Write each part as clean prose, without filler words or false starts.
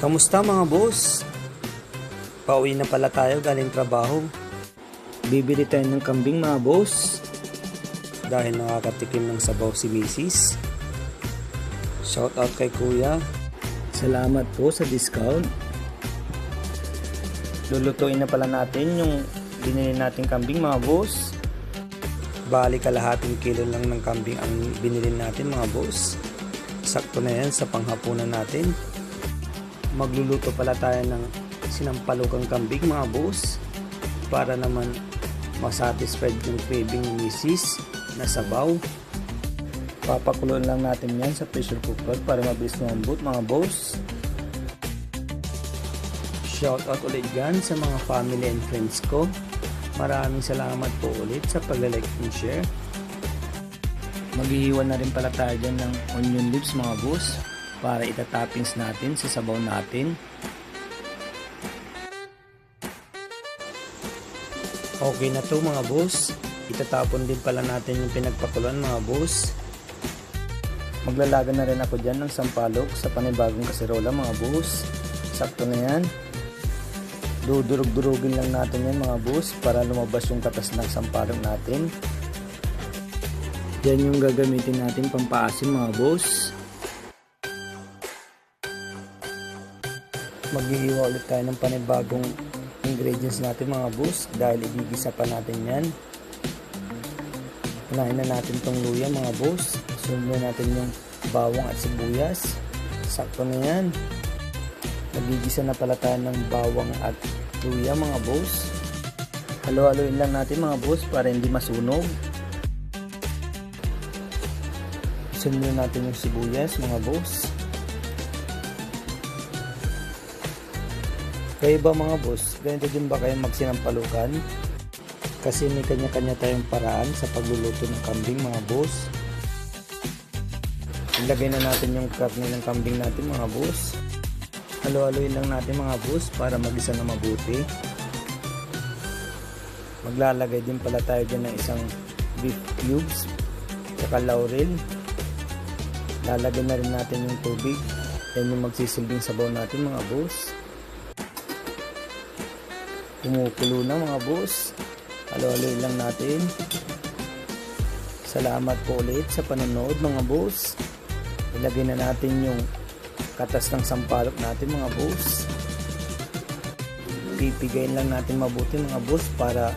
Kamusta mga boss? Pauwi na pala tayo galing trabaho. Bibili tayo ng kambing mga boss. Dahil nakakatikim ng sabaw si Mrs. Shout out kay Kuya. Salamat po sa discount. Lulutuin na pala natin yung binili nating kambing mga boss. Bali kalahating kilo lang ng kambing ang binili natin mga boss. Sakto na yan sa panghapunan natin. Magluluto pala tayo ng sinampalukang kambing mga boss. Para naman masatisfied yung craving ni Mrs. na sabaw. Papakuloan lang natin yan sa pressure cooker para mabilis lumambot mga boss. Shout out ulit dyan sa mga family and friends ko. Maraming salamat po ulit sa pag-like and share. Maghihiwa na rin pala tayo dyan ng onion leaves mga boss para itatoppings natin sa sabaw natin. Okay na to mga boss. Itatapon din pala natin yung pinagpakuluan mga boss. Maglalaga na rin ako dyan ng sampalok sa panibagong kaserola mga boss. Sakto na yan. Dudurog-durugin lang natin yan mga boss para lumabas yung katas ng sampalok natin. Yan yung gagamitin natin pampaasim mga boss. Maghihiwa ulit tayo ng panibagong ingredients natin mga boss dahil igigisa pa natin yan. Unahin na natin tong luya mga boss. Sunod natin yung bawang at sibuyas. Sakto na yan. Nagigisa na pala tayo ng bawang at luya mga boss. Halo-haloin lang natin mga boss para hindi masunog. Sunod natin yung sibuyas mga boss. Kayo ba mga boss? Ganito din ba kayo magsinampalukan? Kasi may kanya-kanya tayong paraan sa pagluluto ng kambing mga boss. Ilagay na natin yung karne ng kambing natin mga boss. Halo-haloin lang natin mga boss para magisa na mabuti. Maglalagay din pala tayo dyan ng isang beef cubes tsaka laurel. Lalagyan na rin natin yung tubig. Yan yung magsisilbing sabaw natin mga boss. Kumukulo na mga boss. Halo-haloin lang natin. Salamat po ulit sa panonood mga boss. Ilagay na natin yung katas ng sampalok natin mga boss. Pipigayin lang natin mabuti mga boss para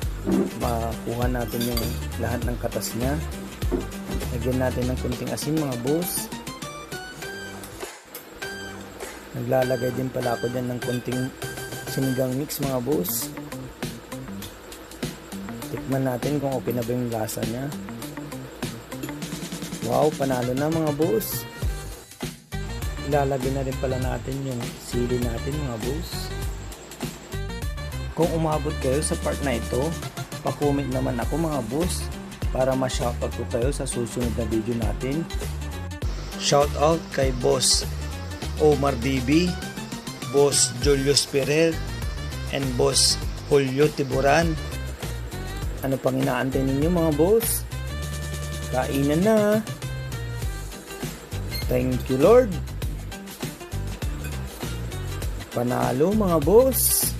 makuha natin yung lahat ng katas niya. Lagyan natin ng kunting asin mga boss. Naglalagay din pala ako dyan ng kunting sinigang mix mga boss. Tikman natin kung okay na ba yung lasa niya. Wow, panalo na mga boss. Ilalagay na rin pala natin yung sili natin mga boss. Kung umabot kayo sa part na ito, pa-comment naman ako mga boss para ma-shoutout ko kayo sa susunod na video natin. Shoutout kay Boss Omar Bibi, Boss Julius Perel, and Boss Julio Tiburan. Ano pang inaantay ninyo mga boss? Kainan na! Thank you Lord! Panalo mga boss!